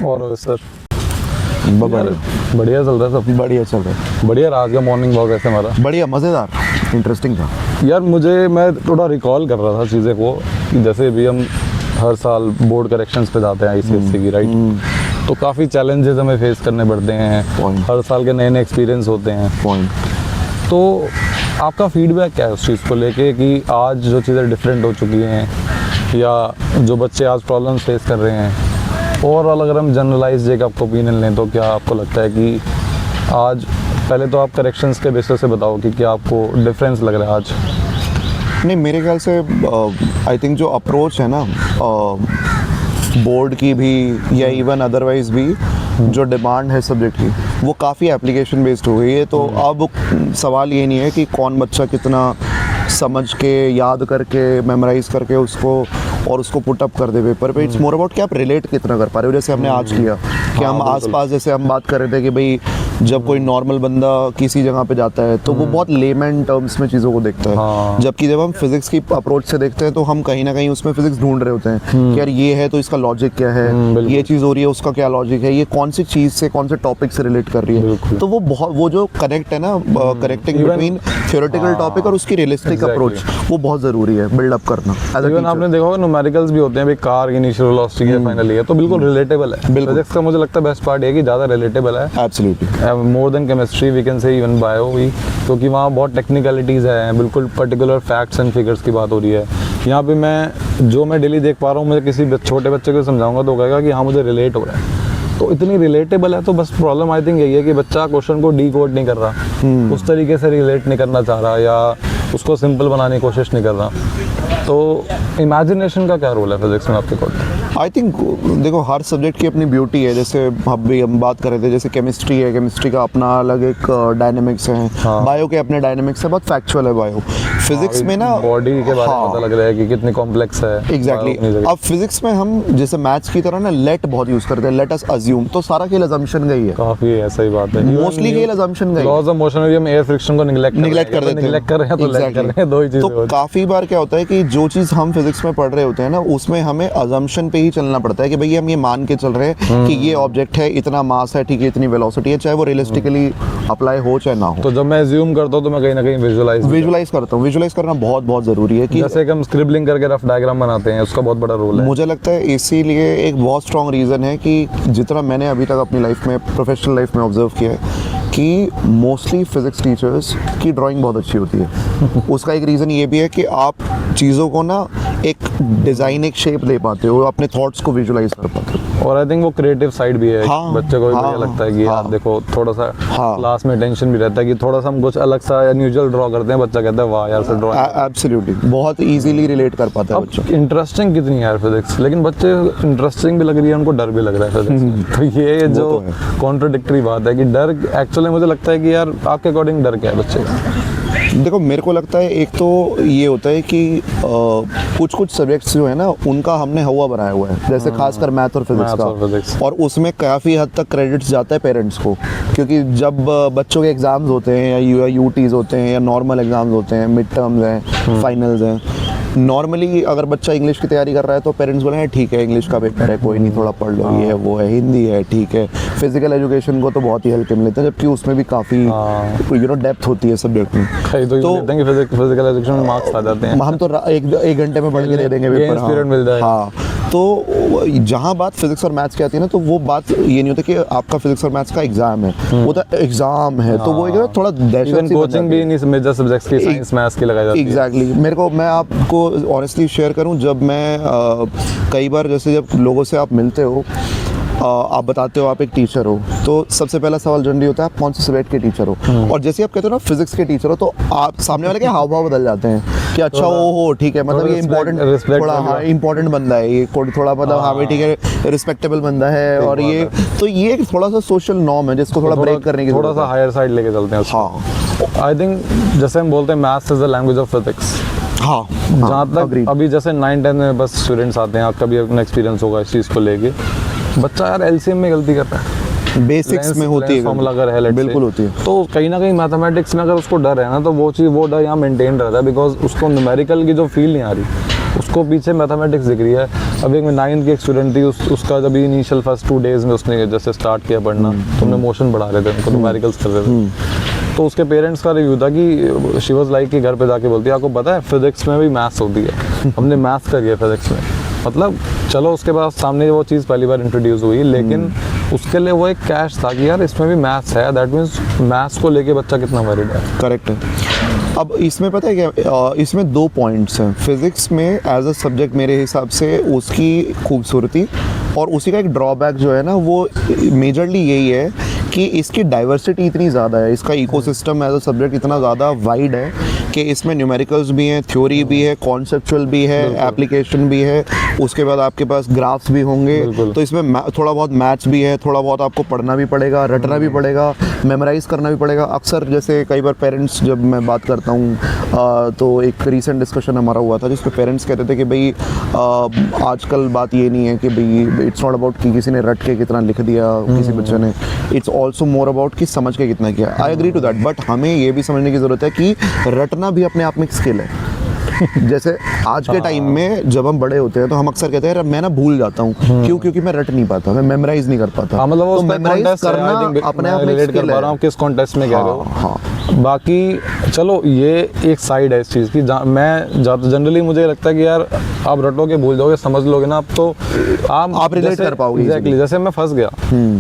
और सर बढ़िया बढ़िया चल रहा है सब। बढ़िया चल रहा है। बढ़िया रहा आज का मॉर्निंग वॉक ऐसे हमारा। बढ़िया, मज़ेदार, इंटरेस्टिंग था। यार मैं थोड़ा रिकॉल कर रहा था चीज़ें को कि जैसे भी हम हर साल बोर्ड करेक्शंस पे जाते हैं ICSE की, राइट? तो काफ़ी चैलेंजेस हमें फेस करने पड़ते हैं। Point. हर साल के नए नए एक्सपीरियंस होते हैं। पॉइंट। तो आपका फीडबैक क्या है उस चीज़ को लेके कि आज जो चीज़ें डिफरेंट हो चुकी हैं या जो बच्चे आज प्रॉब्लम्स फेस कर रहे हैं, ओवरऑल अगर हम जनरलाइज एक आपको ओपिनियन लें तो क्या आपको लगता है कि आज, पहले तो आप करेक्शंस के बेसिस से बताओ कि क्या आपको डिफरेंस लग रहा है आज? नहीं, मेरे ख्याल से आई थिंक जो अप्रोच है ना बोर्ड की भी या इवन अदरवाइज भी, जो डिमांड है सब्जेक्ट की, वो काफ़ी एप्लीकेशन बेस्ड हो गई है। तो अब सवाल ये नहीं है कि कौन बच्चा कितना समझ के, याद करके, मेमोराइज करके उसको पुट अप कर दे पेपर पे। इट्स मोर अबाउट कि आप रिलेट कितना कर पा रहे हो। जैसे हमने आज किया कि हम आसपास, जैसे हम बात कर रहे थे कि भाई जब कोई नॉर्मल बंदा किसी जगह पे जाता है तो वो बहुत लेमैन टर्म्स में चीज़ों को देखता है, जबकि जब हम फिजिक्स की अप्रोच से देखते हैं तो हम कहीं ना कहीं उसमें फिजिक्स ढूंढ रहे होते हैं कि यार ये है तो इसका लॉजिक क्या है, ये चीज़ हो रही है उसका क्या लॉजिक है, ये कौन सी चीज़ से, कौन से टॉपिक से रिलेट कर रही है। तो वो जो कनेक्ट है ना, कनेक्टिंग बिटवीन थियोरेटिकल टॉपिक और उसकी रियलिस्टिक अप्रोच, वो बहुत ज़रूरी है बिल्डअप करना। इवन आपने देखा होगा न्यूमेरिकल्स भी होते हैं, भाई कार की इनिशियल वेलोसिटी है, फाइनली है, तो बिल्कुल रिलेटेबल है। फिजिक्स का मुझे लगता है बेस्ट पार्ट है कि ज़्यादा रिलेटेबल है, absolutely, more than chemistry we can say, even bio भी, क्योंकि वहाँ बहुत टेक्निकलिटीज़ है, बिल्कुल पर्टिकुलर फैक्ट्स एंड फिगर्स की बात हो रही है। यहाँ पे मैं डेली देख पा रहा हूँ, मुझे किसी छोटे बच्चे को समझाऊंगा तो कहेगा कि हाँ मुझे रिलेट हो रहा है। तो इतनी रिलेटेबल है, तो बस प्रॉब्लम आई थिंक यही है कि बच्चा क्वेश्चन को डीकोड नहीं कर रहा, उस तरीके से रिलेट नहीं करना चाह रहा या उसको सिंपल बनाने की कोशिश नहीं कर रहा। तो इमेजिनेशन का क्या रोल है फिजिक्स में आपके अकॉर्डिंग? आई थिंक देखो, हर सब्जेक्ट की अपनी ब्यूटी है। जैसे हम बात कर रहे थे, जैसे केमिस्ट्री है, केमिस्ट्री का अपना अलग एक डायनेमिक्स है, बायो के अपने डायनेमिक्स है, बहुत फैक्चुअल है बायो। फिजिक्स में ना बॉडी के बारे में पता लग रहा है कि कितनी कॉम्प्लेक्स है। एग्जैक्टली। अब फिजिक्स में हम जैसे मैथ्स की तरह ना लेट बहुत यूज करते हैं, लेट अस अज्यूम, तो सारा खेल अजम्पशन का ही है। काफी ऐसा ही बात है, मोस्टली खेल अजम्पशन का ही है। लॉज ऑफ मोशन में हम एयर फ्रिक्शन को निगलेक्ट कर रहे हैं, निगलेक्ट कर रहे हैं, तो लेट कर रहे हैं, दो ही चीजें। तो काफी बार क्या होता है कि जो चीज हम फिजिक्स में पढ़ रहे होते हैं ना, उसमें हमें अजम्पशन पे ही चलना पड़ता है कि भाई हम ये मान के चल रहे हैं कि ये ऑब्जेक्ट है, इतना मास है, ठीक है, इतनी वेलोसिटी है, चाहे वो रियलिस्टिकली अप्लाई हो चाहे ना हो। तो जब मैं अज्यूम करता हूँ तो मैं कहीं ना कहीं विजुलाइज करता हूँ। विजुलाइज करना बहुत बहुत जरूरी है कि जैसे कि हम स्क्रिबलिंग करके रफ डायग्राम बनाते हैं, उसका बहुत बड़ा रोल है। मुझे लगता है इसीलिए एक बहुत स्ट्रॉन्ग रीज़न है कि जितना मैंने अभी तक अपनी लाइफ में, प्रोफेशनल लाइफ में ऑब्जर्व किया है कि मोस्टली फिजिक्स टीचर्स की ड्राइंग बहुत अच्छी होती है। उसका एक रीज़न ये भी है कि आप चीज़ों को ना एक डिज़ाइन, एक शेप दे पाते हो, अपने थॉट्स को विजुलाइज कर पाते हो। और आई थिंक वो क्रिएटिव साइड भी है। बच्चे को भी बढ़िया लगता है कि यार देखो, थोड़ा सा क्लास में टेंशन भी रहता है कि थोड़ा सा हम कुछ अलग सा अनयूजुअल ड्रॉ करते हैं, बच्चा कहता है वाह यार, से ड्रॉ एब्सोल्युटली, बहुत इजीली रिलेट कर पाता है बच्चा। इंटरेस्टिंग कितनी है यार फिजिक्स, लेकिन बच्चे इंटरेस्टिंग भी लग रही है, उनको डर भी लग रहा है फिजिक्स। तो ये जो कॉन्ट्राडिक्टरी बात है कि डर, एक्चुअली मुझे लगता है कि यार आपके अकॉर्डिंग डर क्या है बच्चे का? देखो, मेरे को लगता है एक तो ये होता है कि कुछ सब्जेक्ट्स जो है ना, उनका हमने हवा बनाया हुआ है, जैसे खासकर मैथ और फिजिक्स का, और उसमें काफ़ी हद तक क्रेडिट्स जाता है पेरेंट्स को, क्योंकि जब बच्चों के एग्ज़ाम्स होते हैं या यूटीज़ होते हैं या नॉर्मल एग्ज़ाम्स होते हैं, मिड टर्म्स हैं, फाइनल्स हैं, नॉर्मली अगर बच्चा इंग्लिश की तैयारी कर रहा है तो पेरेंट्स बोले हैं ठीक है, इंग्लिश का पेपर है, कोई नहीं, थोड़ा पढ़ लो, ये है, वो है, हिंदी है, ठीक है। फिजिकल एजुकेशन को तो बहुत ही हल्के में लेते हैं, जबकि उसमें भी काफ़ी डेप्थ होती है सब्जेक्ट में। तो फिजिकल एजुकेशन में मार्क्स आ जाते हैं, हम तो एक घंटे में पढ़ के दे देंगे पेपर। हाँ, तो जहाँ बात फिजिक्स और मैथ्स की आती है ना, तो वो बात ये नहीं होता कि आपका फिजिक्स और मैथ्स का एग्जाम है, वो तो एग्जाम है, तो वो एक थोड़ा दहशत सी कोचिंग भी नहीं, मेजर सब्जेक्ट्स की साइंस मैथ्स की लगाई जाती है। एग्जैक्टली। मैं आपको ऑनेस्टली शेयर करूं, जब मैं कई बार, जैसे जब लोगों से आप मिलते हो, आप बताते हो आप एक टीचर हो, तो सबसे पहला सवाल जनरली होता है आप कौन से सब्जेक्ट के टीचर हो, और जैसे आप कहते हो ना फिजिक्स के टीचर हो, तो आप सामने वाले के हाव भाव बदल जाते हैं कि अच्छा हो ठीक है, मतलब ये इंपॉर्टेंट बंदा है, ये थोड़ा मतलब हाँ भाई ठीक है, रिस्पेक्टेबल बंदा है, और ये तो ये थोड़ा सा सोशल नॉर्म है जिसको थोड़ा ब्रेक करने की, थोड़ा सा हायर साइड लेके चलते हैं। हाँ, आई थिंक जैसे हम बोलते हैं maths is the language of physics. हाँ, जहाँ तक अभी जैसे 9-10 में बस स्टूडेंट्स आते हैं, आपका भी अपना एक्सपीरियंस होगा इस चीज़ को लेके, बच्चा यार एलसीएम में गलती करता है, बेसिक्स में होती है, फॉर्मूला अगर है, बिल्कुल होती है, तो कहीं ना कहीं मैथमेटिक्स में अगर उसको डर है ना, तो वो चीज़, वो डर यहाँ मेंटेन रहता है, बिकॉज उसको न्यूमेरिकल की जो फील नहीं आ रही। उसको पीछे मैथमेटिक्स दिख रही है। अभी एक 9th की एक स्टूडेंट थी, उसका जब इनिशियल फर्स्ट 2 days में उसने जैसे स्टार्ट किया पढ़ना, तो हमने मोशन बढ़ा रहे थे, उनको न्यूमेरिकल्स कर रहे थे। तो उसके पेरेंट्स का रिव्यू था कि शी वाज लाइक कि घर पे जाके बोलती है आपको पता है फिजिक्स में भी मैथ्स होती है, हमने मैथ्स करी है फिजिक्स में। मतलब चलो उसके बाद सामने वो चीज़ पहली बार इंट्रोड्यूस हुई, लेकिन उसके लिए वो एक कैश था कि यार इसमें भी मैथ्स है, दैट मीन्स मैथ्स को लेके बच्चा कितना वरीड है। करेक्ट है। अब इसमें पता है क्या, इसमें 2 पॉइंट्स हैं। फिज़िक्स में एज अ सब्जेक्ट मेरे हिसाब से उसकी खूबसूरती और उसी का एक ड्रॉबैक जो है ना, वो मेजरली यही है कि इसकी डाइवर्सिटी इतनी ज़्यादा है, इसका इकोसिस्टम एज अ सब्जेक्ट इतना ज़्यादा वाइड है कि इसमें न्यूमेरिकल्स भी हैं, थ्योरी भी है, कॉन्सेप्चुअल भी है, एप्लीकेशन भी है, उसके बाद आपके पास ग्राफ्स भी होंगे, तो इसमें थोड़ा बहुत मैथ्स भी है, थोड़ा बहुत आपको पढ़ना भी पड़ेगा, रटना भी पड़ेगा, मेमोराइज करना भी पड़ेगा। अक्सर जैसे कई बार पेरेंट्स, जब मैं बात करता हूँ तो एक रिसेंट डिस्कशन हमारा हुआ था जिसमें पेरेंट्स कहते थे कि भाई आजकल बात ये नहीं है कि भाई इट्स नॉट अबाउट कि किसी ने रट के कितना लिख दिया किसी बच्चे ने, इट्स ऑल्सो मोर अबाउट कि समझ के कितना किया। I agree to that, but हमें ये भी समझने की ज़रूरत है कि रटना भी अपने आप में एक स्किल है। जैसे आज के टाइम में जब हम बड़े होते हैं तो हम अक्सर कहते हैं यार मैं ना भूल जाता हूँ, क्यों? क्योंकि मैं रट नहीं पाता, मैं मेमोराइज नहीं कर पाता। मतलब तो मेमोराइज करना अपने आप में एक स्किल है। किस कॉन्टेक्स्ट में कह रहे हो। हाँ। बाकी चलो ये एक साइड है इस चीज़ की, मैं जनरली मुझे लगता है कि यार आप रटोगे, भूल जाओगे, समझ लोगे ना, आप तो आप रिलेट कर पाओगे। एग्जैक्टली, जैसे मैं फंस गया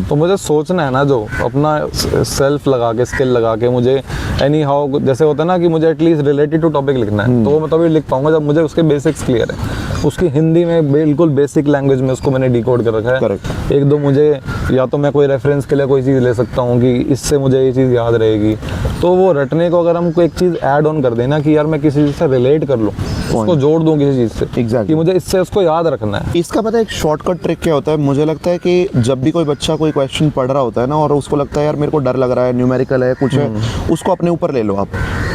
तो मुझे सोचना है ना, जो अपना सेल्फ लगा के, स्किल लगा के, मुझे एनी हाउ जैसे होता है ना कि मुझे एटलीस्ट रिलेटेड टू टॉपिक लिखना है, तो वो मैं तभी लिख पाऊंगा जब मुझे उसके बेसिक्स क्लियर है। उसकी हिंदी में बिल्कुल बेसिक लैंग्वेज में उसको मैंने डिकोड कर रखा है। Correct. एक दो मुझे या तो मैं कोई रेफरेंस के लिए कोई चीज़ ले सकता हूँ कि इससे मुझे ये चीज़ याद रहेगी, तो वो रटने को अगर हमको एक चीज़ ऐड ऑन कर देना कि यार मैं किसी चीज़ से रिलेट कर लूँ, उसको जोड़ दूँ किसी चीज़ से, Exactly. कि मुझे इससे उसको याद रखना है। इसका पता है एक शॉर्टकट ट्रिक क्या होता है? मुझे लगता है कि जब भी कोई बच्चा कोई क्वेश्चन पढ़ रहा होता है ना और उसको लगता है यार मेरे को डर लग रहा है, न्यूमेरिकल है, कुछ है, उसको अपने ऊपर ले लो आप।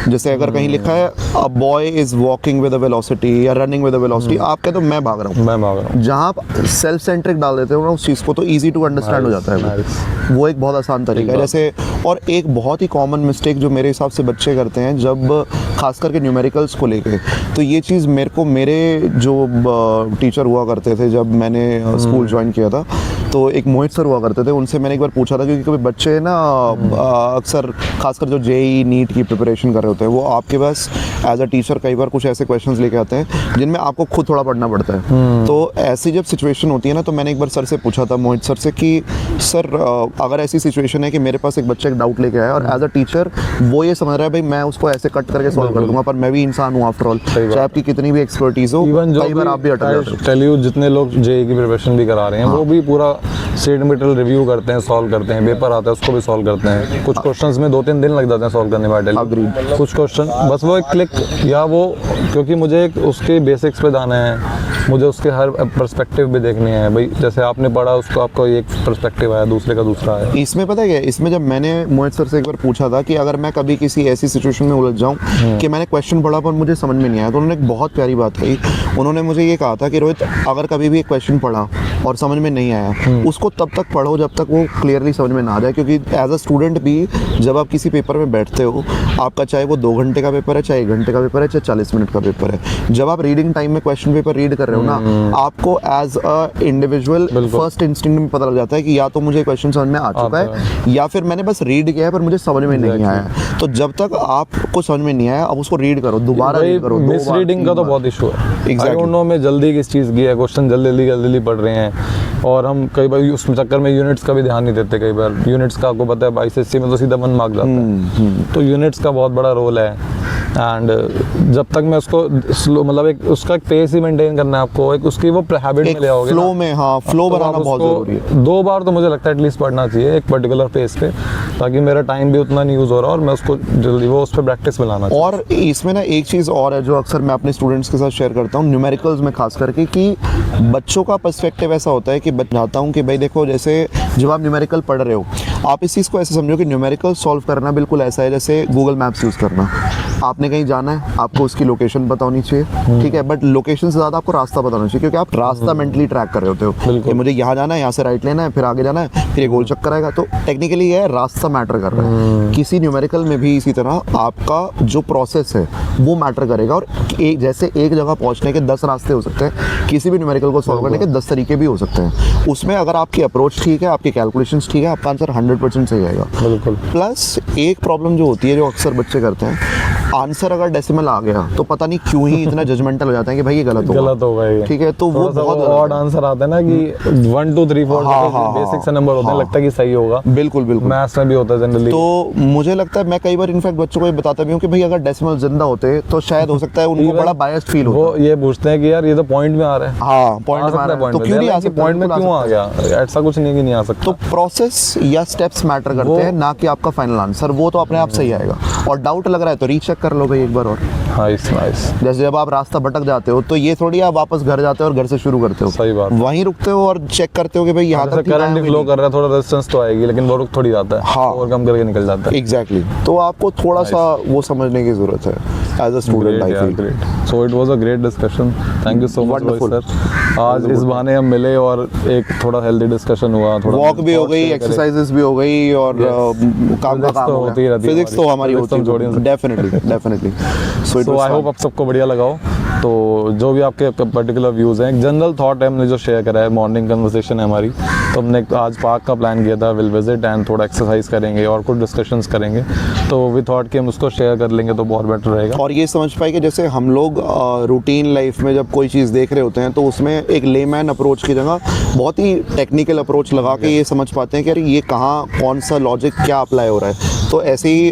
जैसे अगर कहीं लिखा है a boy is walking with a velocity या रनिंग विद अ वेलोसिटी, आप कहते हो मैं भाग रहा हूँ, मैं भाग रहा हूँ। जहाँ आप सेल्फ सेंट्रिक डाल देते हो ना उस चीज़ को, तो इजी टू अंडरस्टैंड हो जाता है वो एक बहुत आसान तरीका है। जैसे और एक बहुत ही कॉमन मिस्टेक जो मेरे हिसाब से बच्चे करते हैं जब खास करके न्यूमेरिकल्स को लेके, तो ये चीज़ मेरे को मेरे जो टीचर हुआ करते थे जब मैंने स्कूल ज्वाइन किया था, तो एक मोहित सर हुआ करते थे, उनसे मैंने एक बार पूछा था, क्योंकि कभी बच्चे ना अक्सर खासकर जो जेई नीट की प्रिपरेशन कर रहे होते हैं, वो आपके पास एज अ टीचर कई बार कुछ ऐसे क्वेश्चंस लेके आते हैं जिनमें आपको खुद थोड़ा पढ़ना पड़ता है। तो ऐसी जब सिचुएशन होती है ना, तो मैंने एक बार सर से पूछा था, मोहित सर से, कि सर अगर ऐसी सिचुएशन है कि मेरे पास एक बच्चा एक डाउट लेके आया और एज अ टीचर वो ये समझ रहा है भाई मैं उसको ऐसे कट करके सॉल्व कर दूंगा, पर मैं भी इंसान हूँ आफ्टर ऑल, चाहे आपकी कितनी भी एक्सपर्टीज हो, कई बार आप भी अटक जाते हो। टेल यू जितने लोग जेई की प्रिपरेशन भी करा रहे हैं, वो भी पूरा स्टेट मेटल रिव्यू करते हैं, सॉल्व करते हैं, पेपर आता है उसको भी सॉल्व करते हैं। कुछ क्वेश्चंस में 2-3 दिन लग जाते हैं सॉल्व करने में। Agreed. कुछ क्वेश्चन बस वो एक क्लिक या वो, क्योंकि मुझे उसके बेसिक्स पे जाना है, मुझे उसके हर पर्सपेक्टिव भी देखने हैं। भाई जैसे आपने पढ़ा उसको, आपका एक पर्सपेक्टिव आया, दूसरे का दूसरा है। इसमें पता है क्या, इसमें जब मैंने मोहित सर से एक बार पूछा था कि अगर मैं कभी किसी ऐसी सिचुएशन में उलझ जाऊं कि मैंने क्वेश्चन पढ़ा पर मुझे समझ में नहीं आया, तो उन्होंने एक बहुत प्यारी बात कही। उन्होंने मुझे ये कहा था कि रोहित, अगर कभी भी एक क्वेश्चन पढ़ा और समझ में नहीं आया, उसको तब तक पढ़ो जब तक वो क्लियरली समझ में ना आ जाए, क्योंकि एज अ स्टूडेंट भी जब आप किसी पेपर में बैठते हो, आपका चाहे वो 2 घंटे का पेपर है, चाहे 1 घंटे का पेपर है, चाहे 40 मिनट का पेपर है, जब आप रीडिंग टाइम में क्वेश्चन पेपर रीड कर रहे हो ना, आपको as a individual first instinct में पता लग जाता है कि या तो मुझे क्वेश्चन समझ में आ चुका है या फिर मैंने बस रीड किया है पर मुझे समझ में नहीं आया। तो जब तक आपको समझ में नहीं आया, अब उसको रीड करो, दोबारा रीड करो। मिस रीडिंग का तो बहुत इशू है। Exactly. आई डोंट नो मैं जल्दी किस चीज़ की है, क्वेश्चन जल्दी पढ़ रहे हैं, और हम कई बार उस चक्कर में यूनिट्स का भी ध्यान नहीं देते। कई बार यूनिट्स का आपको पता है ICSE में तो सीधा 1 मार्क जाता है, तो यूनिट्स का बहुत बड़ा रोल है। एंड जब तक मैं उसको स्लो, मतलब एक उसका एक पेस ही मेंटेन करना है आपको, एक उसकी वो हैबिट में ले आओगे फ्लो में, हाँ फ्लो तो बनाना बहुत जरूरी है। 2 बार तो मुझे लगता है एटलीस्ट पढ़ना चाहिए एक पर्टिकुलर पेस पे, ताकि मेरा टाइम भी उतना नहीं यूज़ हो रहा और मैं उसको जल्दी वो उस पर प्रैक्टिस में लाना चाहिए। और इसमें ना एक चीज़ और है जो अक्सर मैं अपने स्टूडेंट्स के साथ शेयर करता हूँ, न्यूमेरिकल्स में खास करके, कि बच्चों का पर्सपेक्टिव ऐसा होता है कि बताता हूँ कि भाई देखो, जैसे जब आप न्यूमेरिकल पढ़ रहे हो, आप इस चीज़ को ऐसे समझो कि न्यूमेरिकल सॉल्व करना बिल्कुल ऐसा है जैसे गूगल मैप्स यूज़ करना। आपने कहीं जाना है, आपको उसकी लोकेशन पता होनी चाहिए, ठीक है, बट लोकेशन से ज़्यादा आपको रास्ता पता होना चाहिए, क्योंकि आप रास्ता मेंटली ट्रैक कर रहे होते हो कि मुझे यहाँ जाना है, यहाँ से राइट लेना है, फिर आगे जाना है, फिर ये गोल चक्कर आएगा। तो टेक्निकली ये रास्ता मैटर कर रहा है। किसी न्यूमेरिकल में भी इसी तरह आपका जो प्रोसेस है वो मैटर करेगा। और जैसे एक जगह पहुँचने के 10 रास्ते हो सकते हैं, किसी भी न्यूमेरिकल को सॉल्व करने के 10 तरीके भी हो सकते हैं। उसमें अगर आपकी अप्रोच ठीक है, आपकी कैलकुलेशंस ठीक है, आपका आंसर 100% सही आएगा। बिल्कुल। प्लस एक प्रॉब्लम जो होती है, जो अक्सर बच्चे करते हैं, आंसर अगर डेसिमल आ गया तो पता नहीं क्यों ही इतना जजमेंटल हो जाता है कि भाई ये गलत होगा ये, ठीक है। तो वो बहुत ऑड आंसर आता है ना कि 1 2 3 4 बेसिक से नंबर होते हैं, लगता है कि सही होगा। बिल्कुल बिल्कुल, मैथ्स में भी होता है जनरली। तो मुझे लगता है, मैं कई बार इनफैक्ट बच्चों को ये बताता भी हूँ कि भाई अगर डेसिमल जिंदा होते तो शायद हो सकता है उनको बड़ा बायस्ड फील होता। वो ये पूछते हैं कि यार ये तो पॉइंट में आ रहा है। हाँ, पॉइंट में आ रहा है, तो क्यों नहीं आ सकता, पॉइंट में क्यों आ गया, ऐसा कुछ नहीं कि नहीं आ सकता। तो प्रोसेस या स्टेप्स मैटर करते हैं, ना कि आपका फाइनल आंसर। वो तो अपने आप सही आएगा। और डाउट लग रहा है तो रीचेक कर लो भाई एक बार और। Nice nice. जैसे जब आप रास्ता भटक जाते हो तो ये थोड़ी आप वापस घर जाते हो और घर से शुरू करते हो, सही बात। वहीं रुकते हो और चेक करते हो कि भाई यहाँ तक करंट फ्लो कर रहा है, थोड़ा रेजिस्टेंस तो आएगी, लेकिन वो रुक थोड़ी जाता है। हाँ, ओवरकम करके निकल जाता है। एग्जैक्टली। तो आपको थोड़ा सा वो समझने की जरूरत है as a student, I feel. Great. So it was a great discussion, thank you so much sir. आज इस बहाने हम मिले और एक थोड़ा हेल्दी डिस्कशन हुआ, थोड़ा वॉक भी हो गई, एक्सरसाइजेस भी हो गई, और काम का काम हो गया। फिजिक्स तो हमारी होती है, definitely definitely. So I hope आप सबको बढ़िया लगा हो। तो जो भी आपके पर्टिकुलर व्यूज़ हैं, एक जनरल थॉट है हमने जो शेयर करा है, मॉर्निंग कन्वर्सेशन है हमारी, तो हमने आज पार्क का प्लान किया था, विल विजिट एंड थोड़ा एक्सरसाइज करेंगे और कुछ डिस्कशंस करेंगे। तो वी थॉट कि हम उसको शेयर कर लेंगे तो बहुत बेटर रहेगा। और ये समझ पाए कि जैसे हम लोग रूटीन लाइफ में जब कोई चीज़ देख रहे होते हैं तो उसमें एक लेमैन अप्रोच की जगह बहुत ही टेक्निकल अप्रोच लगा के ये समझ पाते हैं कि अरे ये कहाँ कौन सा लॉजिक क्या अप्लाई हो रहा है। तो ऐसे ही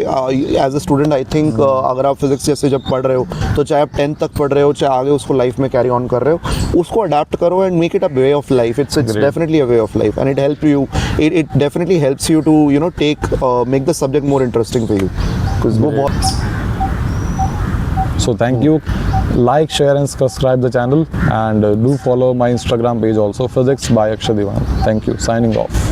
as a student I think अगर आप फिजिक्स जैसे जब पढ़ रहे हो, तो चाहे आप 10th तक पढ़ रहे हो, चाहे आगे उसको लाइफ में कैरी ऑन कर रहे हो, उसको अडाप्ट करो and make it a way of life. It's definitely a way of life and it definitely helps you to make the subject more interesting for you, because वो बहुत। So thank you. Like, share and subscribe the channel, and do follow my Instagram page also, Physics by Akshay Diwan. Thank you. Signing off.